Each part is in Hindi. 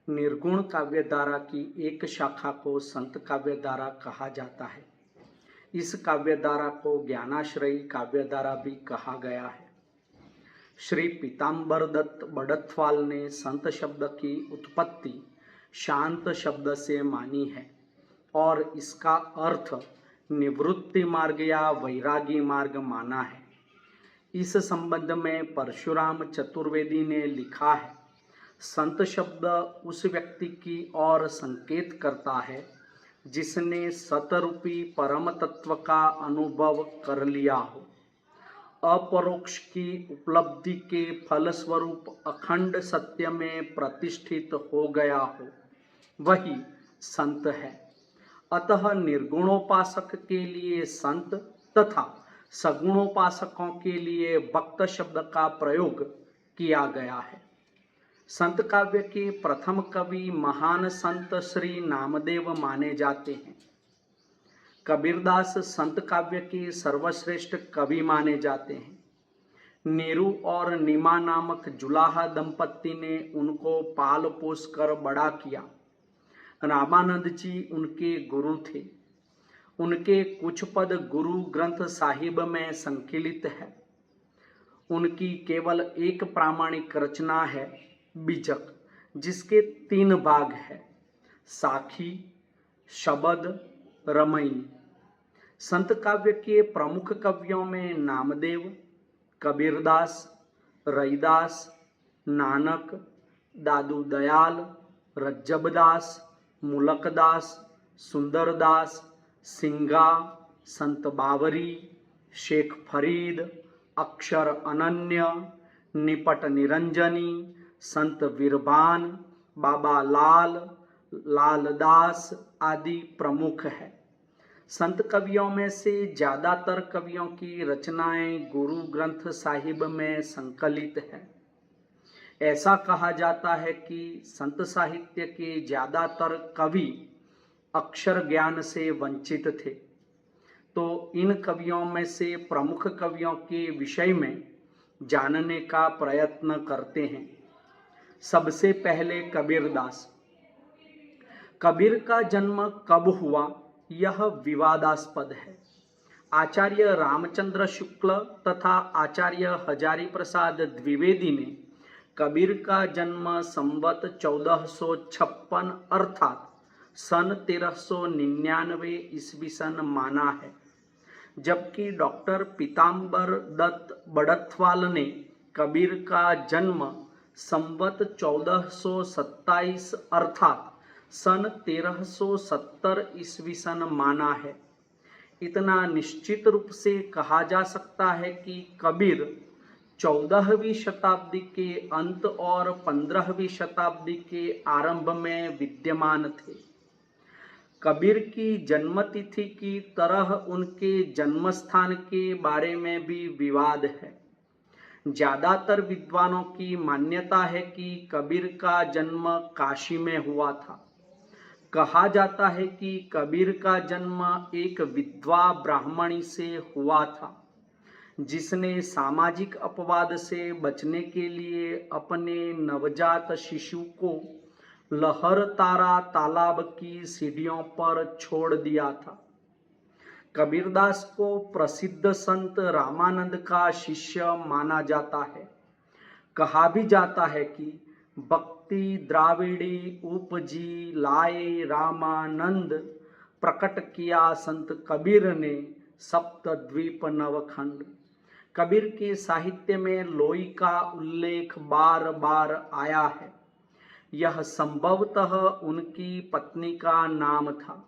निर्गुण काव्य धारा की एक शाखा को संत काव्य धारा कहा जाता है। इस काव्य धारा को ज्ञानाश्रयी काव्य धारा भी कहा गया है। श्री पीताम्बर दत्त बड़थवाल ने संत शब्द की उत्पत्ति शांत शब्द से मानी है और इसका अर्थ निवृत्ति मार्ग या वैरागी मार्ग माना है। इस संबंध में परशुराम चतुर्वेदी ने लिखा है, संत शब्द उस व्यक्ति की ओर संकेत करता है जिसने सतरूपी परम तत्व का अनुभव कर लिया हो, अपरोक्ष की उपलब्धि के फलस्वरूप अखंड सत्य में प्रतिष्ठित हो गया हो, वही संत है। अतः निर्गुणोपासक के लिए संत तथा सगुणोपासकों के लिए भक्त शब्द का प्रयोग किया गया है। संत काव्य के प्रथम कवि महान संत श्री नामदेव माने जाते हैं। कबीरदास संत काव्य के सर्वश्रेष्ठ कवि माने जाते हैं। नीरू और नीमा नामक जुलाहा दंपत्ति ने उनको पाल पोस कर बड़ा किया। रामानंद जी उनके गुरु थे। उनके कुछ पद गुरु ग्रंथ साहिब में संकलित है। उनकी केवल एक प्रामाणिक रचना है बीजक, जिसके 3 भाग है, साखी, शबद, रमई। संत काव्य के प्रमुख कवियों में नामदेव, कबीरदास, रैदास, नानक, दादू दयाल, रज्जबदास, मुलकदास, सुंदरदास, सिंगा, संत बावरी, शेख फरीद, अक्षर अनन्य, निपट निरंजनी, संत वीरभान, बाबा लाल, लालदास आदि प्रमुख है। संत कवियों में से ज़्यादातर कवियों की रचनाएं गुरु ग्रंथ साहिब में संकलित है। ऐसा कहा जाता है कि संत साहित्य के ज़्यादातर कवि अक्षर ज्ञान से वंचित थे। तो इन कवियों में से प्रमुख कवियों के विषय में जानने का प्रयत्न करते हैं। सबसे पहले कबीरदास। कबीर का जन्म कब हुआ यह विवादास्पद है। आचार्य रामचंद्र शुक्ल तथा आचार्य हजारी प्रसाद द्विवेदी ने कबीर का जन्म संवत 1456 अर्थात सन 1399 ईस्वी सन माना है, जबकि डॉक्टर पीताम्बर दत्त बड़थवाल ने कबीर का जन्म संवत 1427 अर्थात सन 1370 ईस्वी सन माना है। इतना निश्चित रूप से कहा जा सकता है कि कबीर 14वीं शताब्दी के अंत और 15वीं शताब्दी के आरंभ में विद्यमान थे। कबीर की जन्मतिथि की तरह उनके जन्मस्थान के बारे में भी विवाद है। ज़्यादातर विद्वानों की मान्यता है कि कबीर का जन्म काशी में हुआ था। कहा जाता है कि कबीर का जन्म एक विधवा ब्राह्मणी से हुआ था, जिसने सामाजिक अपवाद से बचने के लिए अपने नवजात शिशु को लहरतारा तालाब की सीढ़ियों पर छोड़ दिया था। कबीरदास को प्रसिद्ध संत रामानंद का शिष्य माना जाता है। कहा भी जाता है कि भक्ति द्राविड़ी उपजी लाए रामानंद, प्रकट किया संत कबीर ने सप्तद्वीप नवखंड। कबीर के साहित्य में लोई का उल्लेख बार बार आया है। यह संभवतः उनकी पत्नी का नाम था।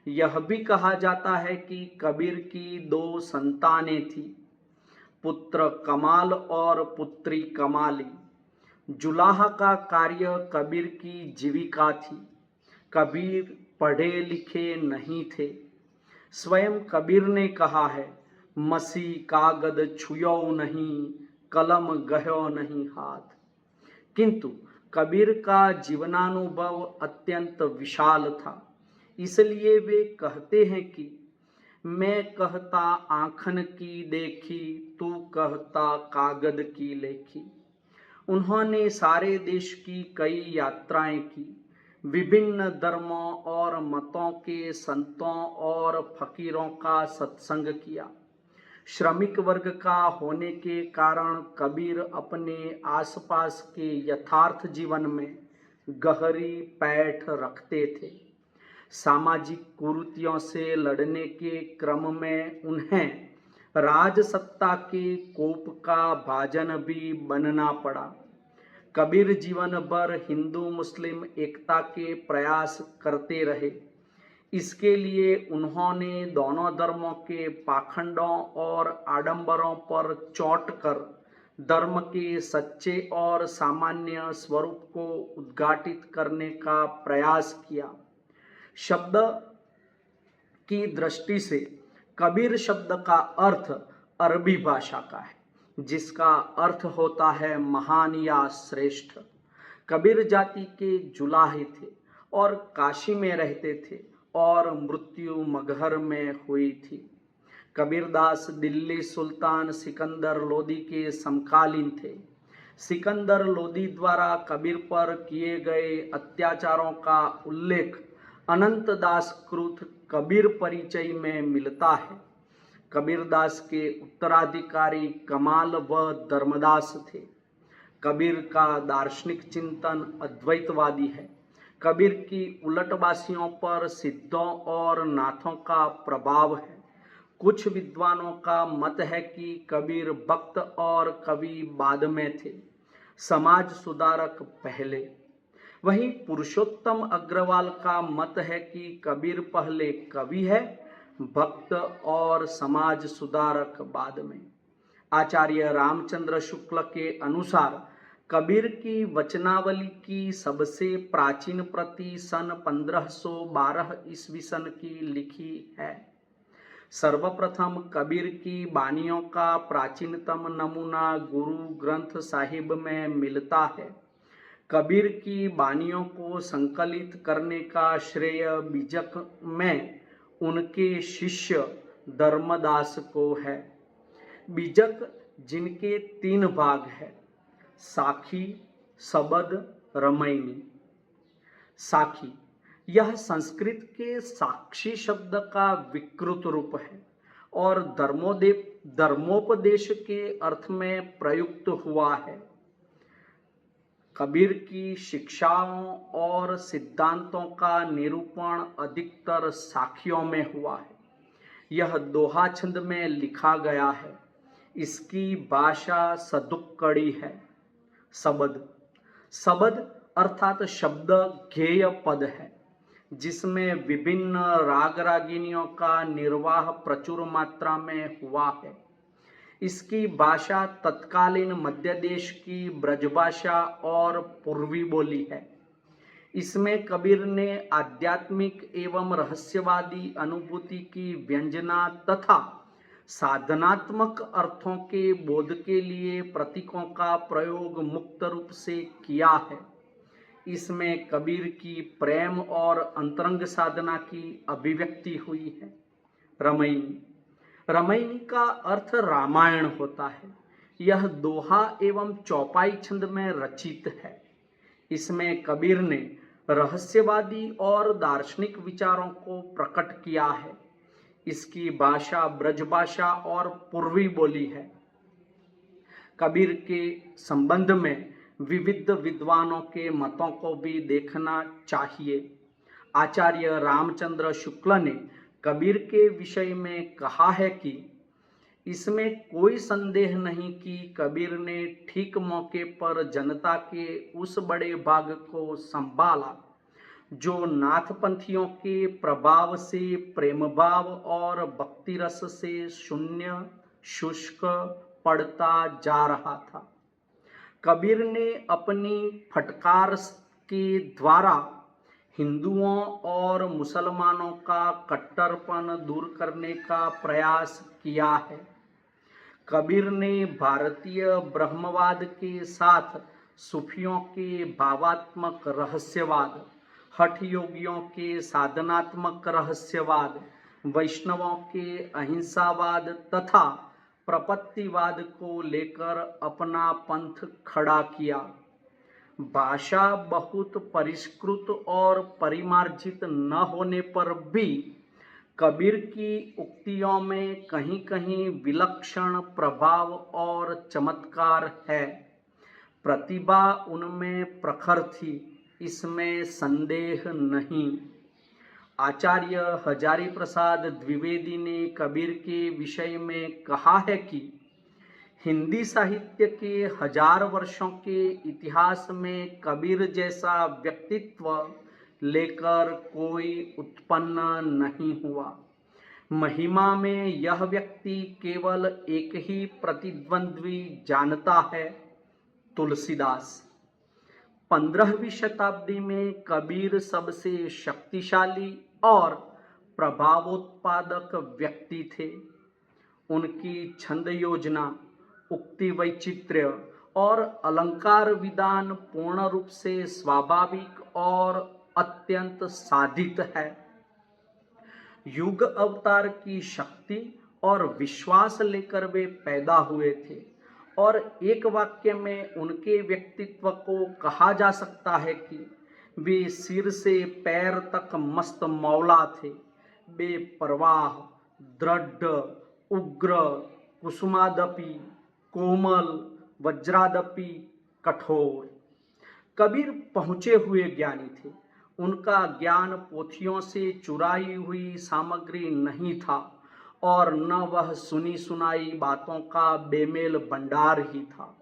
यह भी कहा जाता है कि कबीर की 2 संतानें थीं, पुत्र कमाल और पुत्री कमाली। जुलाहा का कार्य कबीर की जीविका थी। कबीर पढ़े लिखे नहीं थे। स्वयं कबीर ने कहा है, मसी कागद छुयो नहीं, कलम गयो नहीं हाथ। किंतु कबीर का जीवनानुभव अत्यंत विशाल था। इसलिए वे कहते हैं कि मैं कहता आँखन की देखी, तू कहता कागद की लेखी। उन्होंने सारे देश की कई यात्राएं की, विभिन्न धर्मों और मतों के संतों और फकीरों का सत्संग किया। श्रमिक वर्ग का होने के कारण कबीर अपने आसपास के यथार्थ जीवन में गहरी पैठ रखते थे। सामाजिक कुरीतियों से लड़ने के क्रम में उन्हें राजसत्ता के कोप का भाजन भी बनना पड़ा। कबीर जीवन भर हिंदू मुस्लिम एकता के प्रयास करते रहे। इसके लिए उन्होंने दोनों धर्मों के पाखंडों और आडंबरों पर चोट कर धर्म के सच्चे और सामान्य स्वरूप को उद्घाटित करने का प्रयास किया। शब्द की दृष्टि से कबीर शब्द का अर्थ अरबी भाषा का है, जिसका अर्थ होता है महान या श्रेष्ठ। कबीर जाति के जुलाहे थे और काशी में रहते थे और मृत्यु मगहर में हुई थी। कबीरदास दिल्ली सुल्तान सिकंदर लोदी के समकालीन थे। सिकंदर लोदी द्वारा कबीर पर किए गए अत्याचारों का उल्लेख अनंतदास कृत कबीर परिचय में मिलता है। कबीरदास के उत्तराधिकारी कमाल व धर्मदास थे। कबीर का दार्शनिक चिंतन अद्वैतवादी है। कबीर की उलटबासियों पर सिद्धों और नाथों का प्रभाव है। कुछ विद्वानों का मत है कि कबीर भक्त और कवि बाद में थे, समाज सुधारक पहले। वहीं पुरुषोत्तम अग्रवाल का मत है कि कबीर पहले कवि है, भक्त और समाज सुधारक बाद में। आचार्य रामचंद्र शुक्ल के अनुसार कबीर की वचनावली की सबसे प्राचीन प्रति सन 1512 ईस्वी सन की लिखी है। सर्वप्रथम कबीर की वाणियों का प्राचीनतम नमूना गुरु ग्रंथ साहिब में मिलता है। कबीर की वाणियों को संकलित करने का श्रेय बीजक में उनके शिष्य धर्मदास को है। बीजक जिनके 3 भाग है, साखी, सबद, रमैनी। साखी यह संस्कृत के साक्षी शब्द का विकृत रूप है और धर्मोपदेश के अर्थ में प्रयुक्त हुआ है। कबीर की शिक्षाओं और सिद्धांतों का निरूपण अधिकतर साखियों में हुआ है। यह दोहा छंद में लिखा गया है। इसकी भाषा सदुक्कड़ी है। सबद अर्थात शब्द गेय पद है, जिसमें विभिन्न राग रागिनियों का निर्वाह प्रचुर मात्रा में हुआ है। इसकी भाषा तत्कालीन मध्य देश की ब्रजभाषा और पूर्वी बोली है। इसमें कबीर ने आध्यात्मिक एवं रहस्यवादी अनुभूति की व्यंजना तथा साधनात्मक अर्थों के बोध के लिए प्रतीकों का प्रयोग मुक्त रूप से किया है। इसमें कबीर की प्रेम और अंतरंग साधना की अभिव्यक्ति हुई है। रमैनी का अर्थ रामायण होता है। यह दोहा एवं चौपाई छंद में रचित है। इसमें कबीर ने रहस्यवादी और दार्शनिक विचारों को प्रकट किया है। इसकी भाषा ब्रजभाषा और पूर्वी बोली है। कबीर के संबंध में विविध विद्वानों के मतों को भी देखना चाहिए। आचार्य रामचंद्र शुक्ल ने कबीर के विषय में कहा है कि इसमें कोई संदेह नहीं कि कबीर ने ठीक मौके पर जनता के उस बड़े भाग को संभाला जो नाथपंथियों के प्रभाव से प्रेम भाव और भक्ति रस से शून्य शुष्क पड़ता जा रहा था। कबीर ने अपनी फटकार के द्वारा हिंदुओं और मुसलमानों का कट्टरपन दूर करने का प्रयास किया है। कबीर ने भारतीय ब्रह्मवाद के साथ सूफियों के भावात्मक रहस्यवाद, हठ योगियों के साधनात्मक रहस्यवाद, वैष्णवों के अहिंसावाद तथा प्रपत्तिवाद को लेकर अपना पंथ खड़ा किया। भाषा बहुत परिष्कृत और परिमार्जित न होने पर भी कबीर की उक्तियों में कहीं कहीं विलक्षण प्रभाव और चमत्कार है। प्रतिभा उनमें प्रखर थी, इसमें संदेह नहीं। आचार्य हजारी प्रसाद द्विवेदी ने कबीर के विषय में कहा है कि हिंदी साहित्य के 1000 वर्षों के इतिहास में कबीर जैसा व्यक्तित्व लेकर कोई उत्पन्न नहीं हुआ। महिमा में यह व्यक्ति केवल एक ही प्रतिद्वंद्वी जानता है, तुलसीदास। 15वीं शताब्दी में कबीर सबसे शक्तिशाली और प्रभावोत्पादक व्यक्ति थे। उनकी छंद योजना, उक्ति वैचित्र्य और अलंकार विधान पूर्ण रूप से स्वाभाविक और अत्यंत साधित है। युग अवतार की शक्ति और विश्वास लेकर वे पैदा हुए थे और एक वाक्य में उनके व्यक्तित्व को कहा जा सकता है कि वे सिर से पैर तक मस्त मौला थे। बेपरवाह, दृढ़, उग्र, कुसुमादपि, कोमल, वज्रादपि, कठोर। कबीर पहुँचे हुए ज्ञानी थे। उनका ज्ञान पोथियों से चुराई हुई सामग्री नहीं था और न वह सुनी सुनाई बातों का बेमेल भंडार ही था।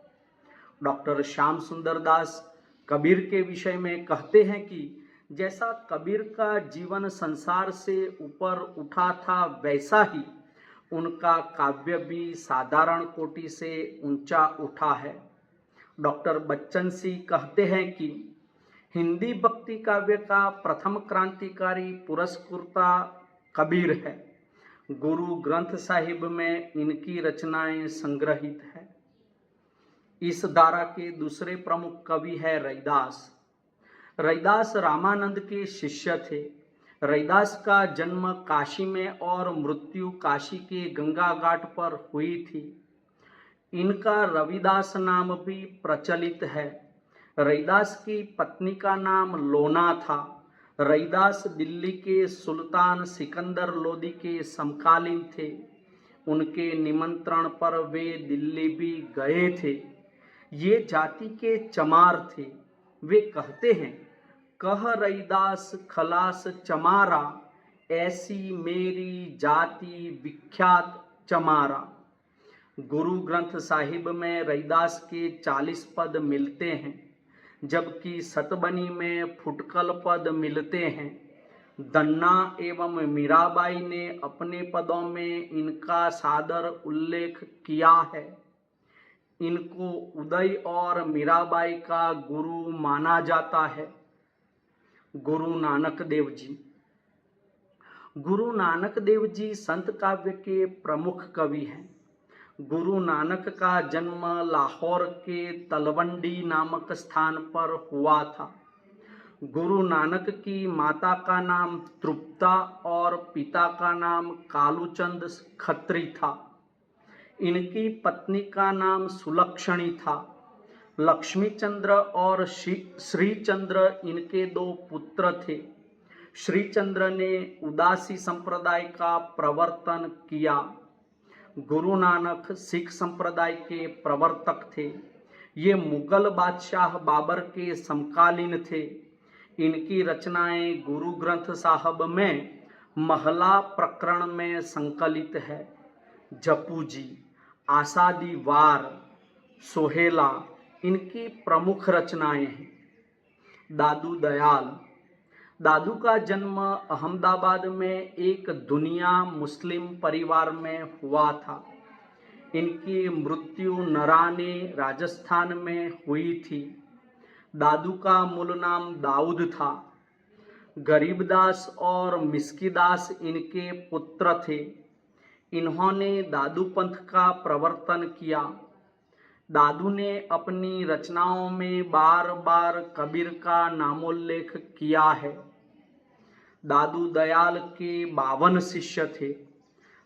डॉक्टर श्याम सुंदर दास कबीर के विषय में कहते हैं कि जैसा कबीर का जीवन संसार से ऊपर उठा था, वैसा ही उनका काव्य भी साधारण कोटि से ऊंचा उठा है। डॉक्टर बच्चन सिंह कहते हैं कि हिंदी भक्ति काव्य का प्रथम क्रांतिकारी पुरस्कर्ता कबीर है। गुरु ग्रंथ साहिब में इनकी रचनाएं संग्रहित है। इस धारा के दूसरे प्रमुख कवि है रैदास। रैदास रामानंद के शिष्य थे। रैदास का जन्म काशी में और मृत्यु काशी के गंगा घाट पर हुई थी। इनका रविदास नाम भी प्रचलित है। रैदास की पत्नी का नाम लोना था। रैदास दिल्ली के सुल्तान सिकंदर लोदी के समकालीन थे। उनके निमंत्रण पर वे दिल्ली भी गए थे। ये जाति के चमार थे। वे कहते हैं, कह रैदास खलास चमारा, ऐसी मेरी जाति विख्यात चमारा। गुरु ग्रंथ साहिब में रैदास के 40 पद मिलते हैं, जबकि सतबनी में फुटकल पद मिलते हैं। दन्ना एवं मीराबाई ने अपने पदों में इनका सादर उल्लेख किया है। इनको उदय और मीराबाई का गुरु माना जाता है। गुरु नानक देव जी। गुरु नानक देव जी संत काव्य के प्रमुख कवि हैं। गुरु नानक का जन्म लाहौर के तलवंडी नामक स्थान पर हुआ था। गुरु नानक की माता का नाम तृप्ता और पिता का नाम कालूचंद खत्री था। इनकी पत्नी का नाम सुलक्षणी था। लक्ष्मीचंद्र और श्रीचंद्र इनके 2 पुत्र थे। श्रीचंद्र ने उदासी संप्रदाय का प्रवर्तन किया। गुरु नानक सिख संप्रदाय के प्रवर्तक थे। ये मुगल बादशाह बाबर के समकालीन थे। इनकी रचनाएं गुरु ग्रंथ साहब में महला प्रकरण में संकलित है। जपू जी, आसादी वार, सोहेला इनकी प्रमुख रचनाएं हैं। दादू दयाल। दादू का जन्म अहमदाबाद में एक दुनिया मुस्लिम परिवार में हुआ था। इनकी मृत्यु नराने राजस्थान में हुई थी। दादू का मूल नाम दाऊद था। गरीबदास और मिस्कीदास इनके पुत्र थे। इन्होंने दादू पंथ का प्रवर्तन किया। दादू ने अपनी रचनाओं में बार बार कबीर का नामोल्लेख किया है। दादू दयाल के 52 शिष्य थे।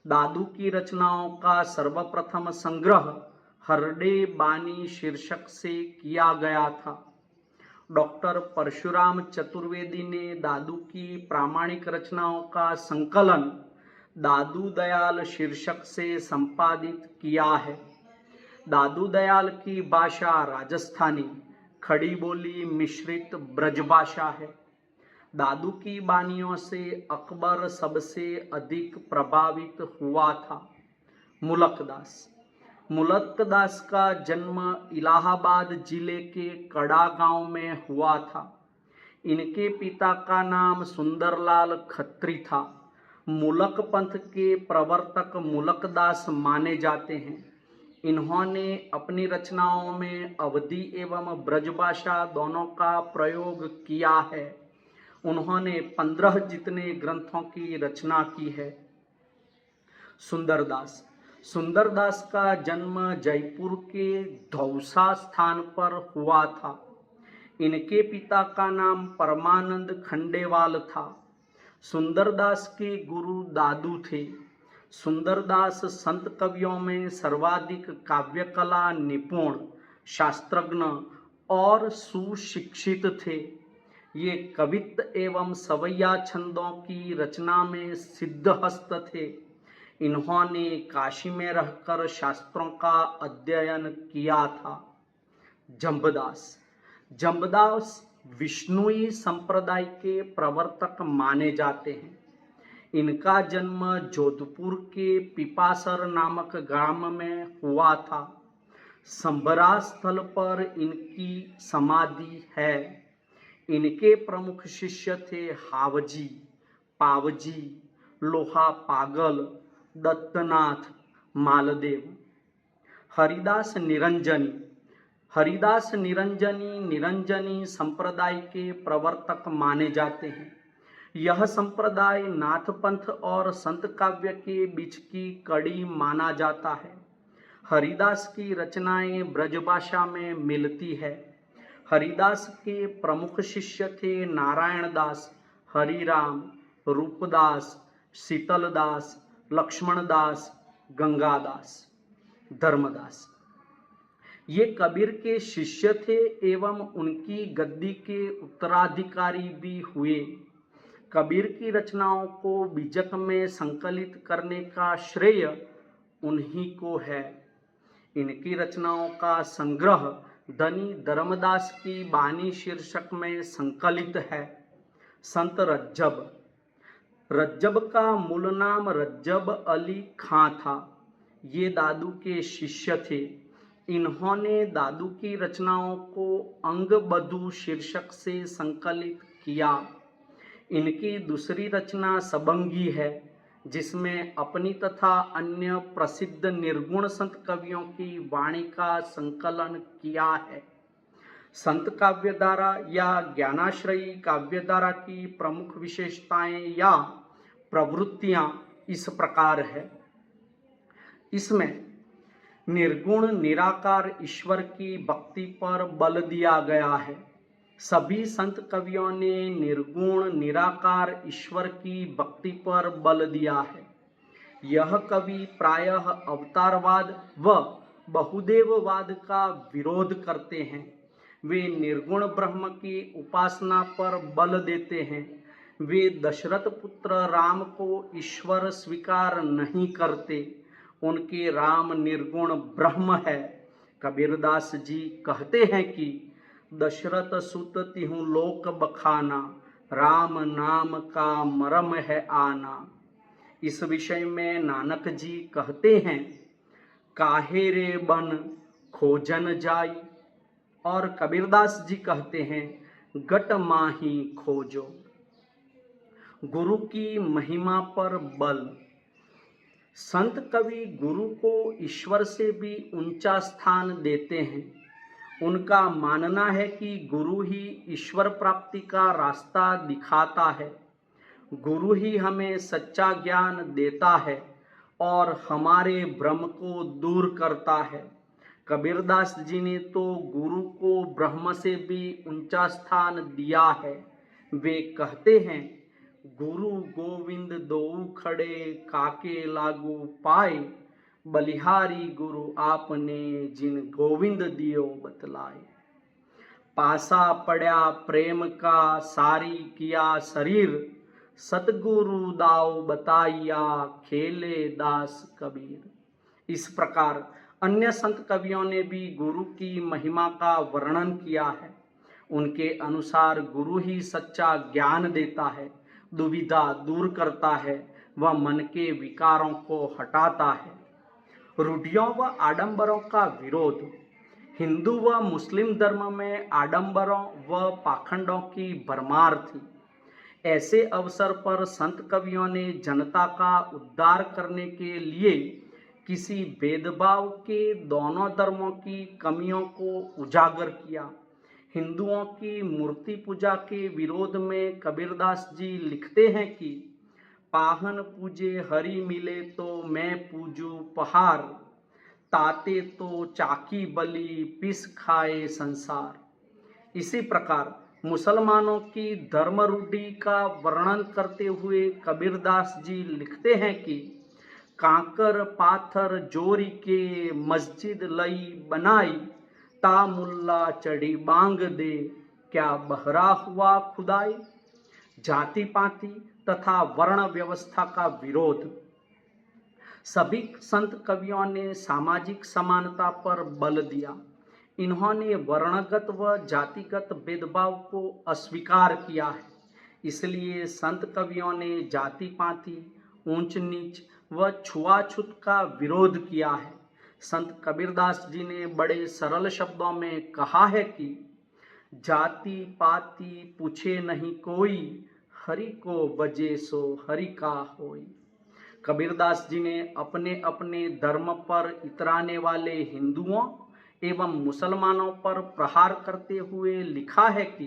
दादू की रचनाओं का सर्वप्रथम संग्रह हरडे बानी शीर्षक से किया गया था। डॉक्टर परशुराम चतुर्वेदी ने दादू की प्रामाणिक रचनाओं का संकलन दादू दयाल शीर्षक से संपादित किया है। दादू दयाल की भाषा राजस्थानी खड़ी बोली मिश्रित ब्रजभाषा है। दादू की बानियों से अकबर सबसे अधिक प्रभावित हुआ था। मुलकदास का जन्म इलाहाबाद जिले के कड़ा गांव में हुआ था। इनके पिता का नाम सुंदरलाल खत्री था। मुलक पंथ के प्रवर्तक मुलकदास माने जाते हैं। इन्होंने अपनी रचनाओं में अवधी एवं ब्रजभाषा दोनों का प्रयोग किया है। उन्होंने 15 जितने ग्रंथों की रचना की है। सुंदरदास का जन्म जयपुर के धौसा स्थान पर हुआ था। इनके पिता का नाम परमानंद खंडेवाल था। सुंदरदास के गुरु दादू थे। सुंदरदास संत कवियों में सर्वाधिक काव्य कला निपुण, शास्त्रज्ञ और सुशिक्षित थे। ये कवित्व एवं सवैया छंदों की रचना में सिद्धहस्त थे। इन्होंने काशी में रहकर शास्त्रों का अध्ययन किया था। जम्बदास विष्णुई संप्रदाय के प्रवर्तक माने जाते हैं। इनका जन्म जोधपुर के पिपासर नामक ग्राम में हुआ था। संबरा स्थल पर इनकी समाधि है। इनके प्रमुख शिष्य थे हावजी, पावजी, लोहा पागल, दत्तनाथ, मालदेव। हरिदास निरंजनी संप्रदाय के प्रवर्तक माने जाते हैं। यह संप्रदाय नाथपंथ और संत काव्य के बीच की कड़ी माना जाता है। हरिदास की रचनाएं ब्रजभाषा में मिलती है। हरिदास के प्रमुख शिष्य थे नारायण दास, हरिराम, रूपदास, शीतलदास, लक्ष्मणदास, गंगादास, धर्मदास। ये कबीर के शिष्य थे एवं उनकी गद्दी के उत्तराधिकारी भी हुए। कबीर की रचनाओं को बीजक में संकलित करने का श्रेय उन्हीं को है। इनकी रचनाओं का संग्रह धनी धर्मदास की बानी शीर्षक में संकलित है। संत रज्जब का मूल नाम रज्जब अली खां था। ये दादू के शिष्य थे। इन्होंने दादू की रचनाओं को अंगबधू शीर्षक से संकलित किया। इनकी दूसरी रचना सबंगी है, जिसमें अपनी तथा अन्य प्रसिद्ध निर्गुण संत कवियों की वाणी का संकलन किया है। संत काव्यधारा या ज्ञानाश्रयी काव्यधारा की प्रमुख विशेषताएं या प्रवृत्तियां इस प्रकार है। इसमें निर्गुण निराकार ईश्वर की भक्ति पर बल दिया गया है। सभी संत कवियों ने निर्गुण निराकार ईश्वर की भक्ति पर बल दिया है। यह कवि प्रायः अवतारवाद व बहुदेववाद का विरोध करते हैं। वे निर्गुण ब्रह्म की उपासना पर बल देते हैं। वे दशरथ पुत्र राम को ईश्वर स्वीकार नहीं करते। उनके राम निर्गुण ब्रह्म है। कबीरदास जी कहते हैं कि दशरथ सुत तिहु लोक बखाना, राम नाम का मरम है आना। इस विषय में नानक जी कहते हैं, काहे रे बन खोजन जाई। और कबीरदास जी कहते हैं, गट माही खोजो। गुरु की महिमा पर बल। संत कवि गुरु को ईश्वर से भी ऊंचा स्थान देते हैं। उनका मानना है कि गुरु ही ईश्वर प्राप्ति का रास्ता दिखाता है। गुरु ही हमें सच्चा ज्ञान देता है और हमारे भ्रम को दूर करता है। कबीरदास जी ने तो गुरु को ब्रह्म से भी ऊंचा स्थान दिया है। वे कहते हैं, गुरु गोविंद दोऊ खड़े काके लागू पाए, बलिहारी गुरु आपने जिन गोविंद दियो बतलाए। पासा पड़ा प्रेम का सारी किया शरीर, सतगुरु दाव बताइया खेले दास कबीर। इस प्रकार अन्य संत कवियों ने भी गुरु की महिमा का वर्णन किया है। उनके अनुसार गुरु ही सच्चा ज्ञान देता है, दुविधा दूर करता है व मन के विकारों को हटाता है। रूढ़ियों व आडंबरों का विरोध। हिंदू व मुस्लिम धर्म में आडंबरों व पाखंडों की भरमार थी। ऐसे अवसर पर संत कवियों ने जनता का उद्धार करने के लिए किसी भेदभाव के दोनों धर्मों की कमियों को उजागर किया। हिंदुओं की मूर्ति पूजा के विरोध में कबीरदास जी लिखते हैं कि पाहन पूजे हरि मिले तो मैं पूजू पहाड़, ताते तो चाकी बलि पिस खाए संसार। इसी प्रकार मुसलमानों की धर्म रूढ़ि का वर्णन करते हुए कबीरदास जी लिखते हैं कि कांकर पाथर जोरी के मस्जिद लई बनाई, ता मुल्ला चढ़ी बांग दे क्या बहरा हुआ खुदाई। जाति पाति तथा वर्ण व्यवस्था का विरोध। सभी संत कवियों ने सामाजिक समानता पर बल दिया। इन्होंने वर्णगत व जातिगत भेदभाव को अस्वीकार किया है। इसलिए संत कवियों ने जाति पाति, ऊंच नीच व छुआछूत का विरोध किया है। संत कबीरदास जी ने बड़े सरल शब्दों में कहा है कि जाति पाति पूछे नहीं कोई, हरि को बजे सो हरि का होई। कबीरदास जी ने अपने अपने धर्म पर इतराने वाले हिंदुओं एवं मुसलमानों पर प्रहार करते हुए लिखा है कि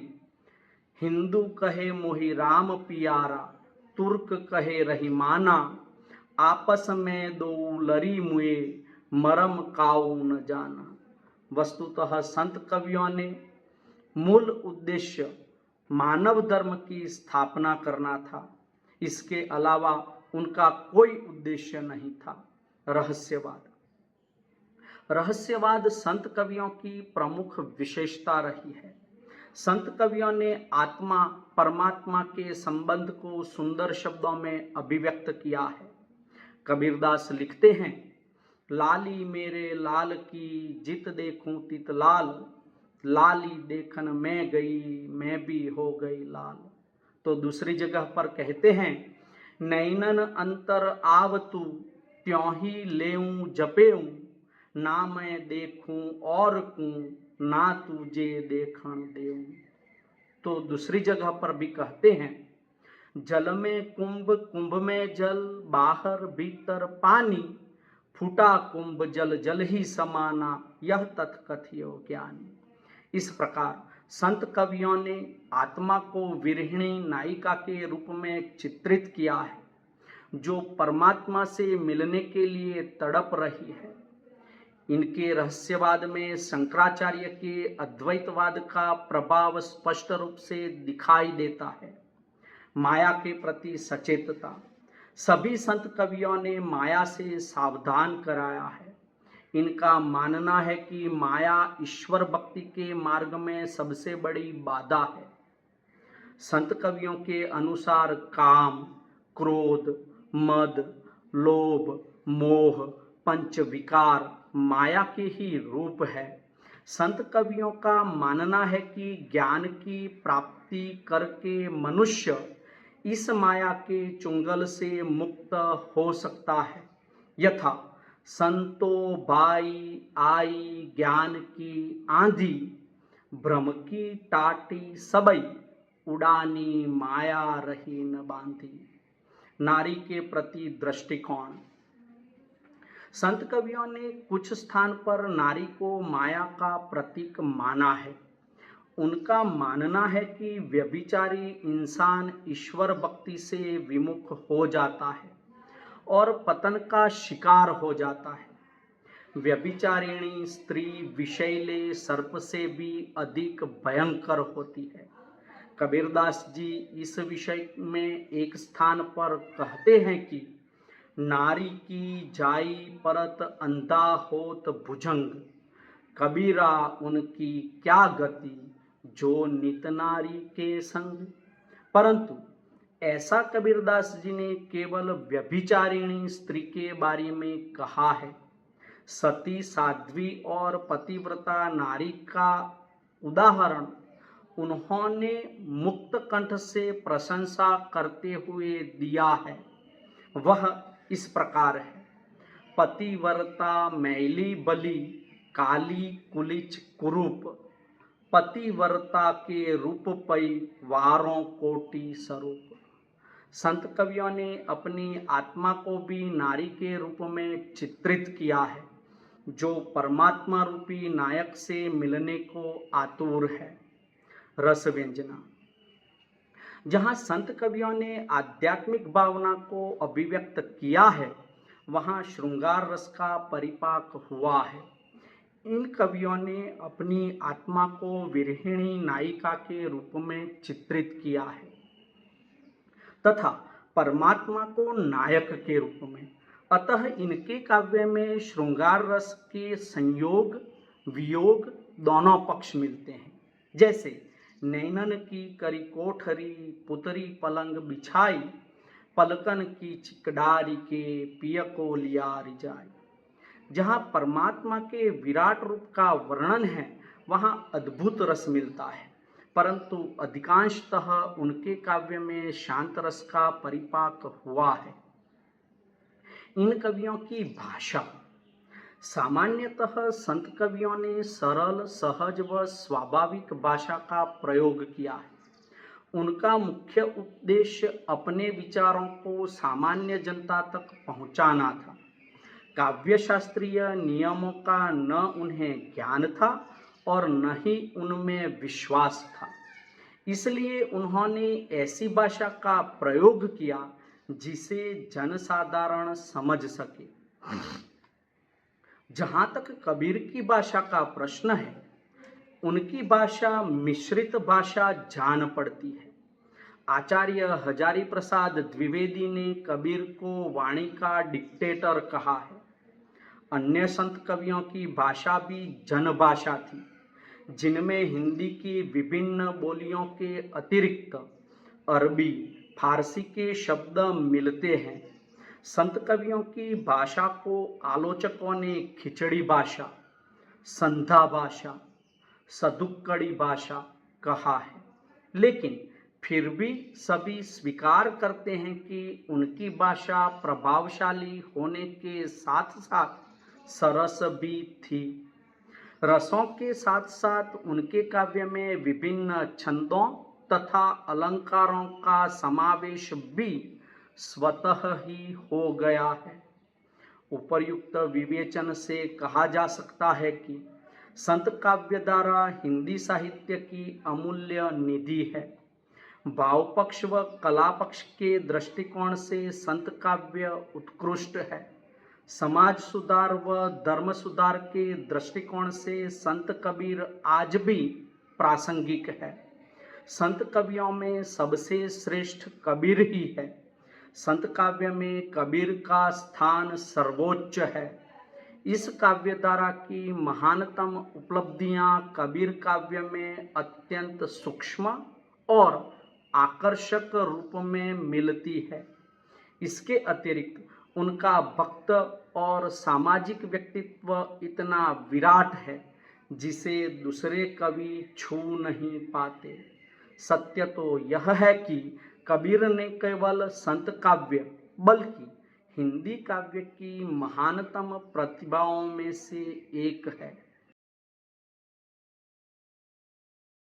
हिंदू कहे मोहि राम पियारा, तुर्क कहे रहीमाना, आपस में दो लरी मुए, मरम काऊ न जाना। वस्तुतः संत कवियों ने मूल उद्देश्य मानव धर्म की स्थापना करना था। इसके अलावा उनका कोई उद्देश्य नहीं था। रहस्यवाद। रहस्यवाद संत कवियों की प्रमुख विशेषता रही है। संत कवियों ने आत्मा परमात्मा के संबंध को सुंदर शब्दों में अभिव्यक्त किया है। कबीरदास लिखते हैं, लाली मेरे लाल की जित देखूं तित लाल, लाली देखन मैं गई मैं भी हो गई लाल। तो दूसरी जगह पर कहते हैं, नैनन अंतर आवतु त्यों ही लेऊं जपेऊं, ना मैं देखूं और कूं ना तुझे देखन देऊं। तो दूसरी जगह पर भी कहते हैं, जल में कुंभ कुंभ में जल, बाहर भीतर पानी, फूटा कुंभ जल जल ही समाना, यह तत्कथियो ज्ञानी। इस प्रकार संत कवियों ने आत्मा को विरहिणी नायिका के रूप में चित्रित किया है, जो परमात्मा से मिलने के लिए तड़प रही है। इनके रहस्यवाद में शंकराचार्य के अद्वैतवाद का प्रभाव स्पष्ट रूप से दिखाई देता है। माया के प्रति सचेतता। सभी संत कवियों ने माया से सावधान कराया है। इनका मानना है कि माया ईश्वर भक्ति के मार्ग में सबसे बड़ी बाधा है। संत कवियों के अनुसार काम, क्रोध, मद, लोभ, मोह, पंच विकार माया के ही रूप है। संत कवियों का मानना है कि ज्ञान की प्राप्ति करके मनुष्य इस माया के चुंगल से मुक्त हो सकता है। यथा संतो भाई आई ज्ञान की आंधी, भ्रम की टाटी सबई, उड़ानी माया रही न बांधी। नारी के प्रति दृष्टिकोण। संत कवियों ने कुछ स्थान पर नारी को माया का प्रतीक माना है। उनका मानना है कि व्यभिचारी इंसान ईश्वर भक्ति से विमुख हो जाता है और पतन का शिकार हो जाता है। व्यभिचारिणी स्त्री विषैले सर्प से भी अधिक भयंकर होती है। कबीरदास जी इस विषय में एक स्थान पर कहते हैं कि नारी की जाई परत अंधा होत भुजंग, कबीरा उनकी क्या गति जो नित नारी के संग। परंतु ऐसा कबीरदास जी ने केवल व्यभिचारिणी स्त्री के बारे में कहा है। सती साध्वी और पतिव्रता नारी का उदाहरण उन्होंने मुक्त कंठ से प्रशंसा करते हुए दिया है। वह इस प्रकार है, पतिव्रता मैली बली काली कुलिच कुरूप, पतिव्रता के रूप पई वारों कोटि स्वरूप। संत कवियों ने अपनी आत्मा को भी नारी के रूप में चित्रित किया है, जो परमात्मा रूपी नायक से मिलने को आतुर है। रस व्यंजना। जहाँ संत कवियों ने आध्यात्मिक भावना को अभिव्यक्त किया है, वहाँ श्रृंगार रस का परिपाक हुआ है। इन कवियों ने अपनी आत्मा को विरहिणी नायिका के रूप में चित्रित किया है तथा परमात्मा को नायक के रूप में। अतः इनके काव्य में श्रृंगार रस के संयोग वियोग दोनों पक्ष मिलते हैं। जैसे नैनन की करी कोठरी पुतरी पलंग बिछाई, पलकन की चिकडारी के पिय को लिया रिजाई। जहाँ परमात्मा के विराट रूप का वर्णन है, वहाँ अद्भुत रस मिलता है, परंतु अधिकांशतः उनके काव्य में शांत रस का परिपाक हुआ है। इन कवियों की भाषा। सामान्यतः संत कवियों ने सरल सहज व स्वाभाविक भाषा का प्रयोग किया है। उनका मुख्य उद्देश्य अपने विचारों को सामान्य जनता तक पहुंचाना था। काव्य शास्त्रीय नियमों का न उन्हें ज्ञान था और न ही उनमें विश्वास था। इसलिए उन्होंने ऐसी भाषा का प्रयोग किया जिसे जनसाधारण समझ सके। जहाँ तक कबीर की भाषा का प्रश्न है, उनकी भाषा मिश्रित भाषा जान पड़ती है। आचार्य हजारी प्रसाद द्विवेदी ने कबीर को वाणी का डिक्टेटर कहा है। अन्य संत कवियों की भाषा भी जनभाषा थी, जिनमें हिंदी की विभिन्न बोलियों के अतिरिक्त अरबी फारसी के शब्द मिलते हैं। संत कवियों की भाषा को आलोचकों ने खिचड़ी भाषा, संधा भाषा, सदुक्कड़ी भाषा कहा है, लेकिन फिर भी सभी स्वीकार करते हैं कि उनकी भाषा प्रभावशाली होने के साथ साथ सरस भी थी। रसों के साथ साथ उनके काव्य में विभिन्न छंदों तथा अलंकारों का समावेश भी स्वतः ही हो गया है। उपर्युक्त विवेचन से कहा जा सकता है कि संत काव्य धारा हिंदी साहित्य की अमूल्य निधि है। भाव पक्ष व कला पक्ष के दृष्टिकोण से संत काव्य उत्कृष्ट है। समाज सुधार व धर्म सुधार के दृष्टिकोण से संत कबीर आज भी प्रासंगिक है। संत कवियों में सबसे श्रेष्ठ कबीर ही है। संत काव्य में कबीर का स्थान सर्वोच्च है। इस काव्य धारा की महानतम उपलब्धियां कबीर काव्य में अत्यंत सूक्ष्म और आकर्षक रूप में मिलती है। इसके अतिरिक्त उनका भक्त और सामाजिक व्यक्तित्व इतना विराट है जिसे दूसरे कवि छू नहीं पाते। सत्य तो यह है कि कबीर ने केवल संत काव्य बल्कि हिंदी काव्य की महानतम प्रतिभाओं में से एक है।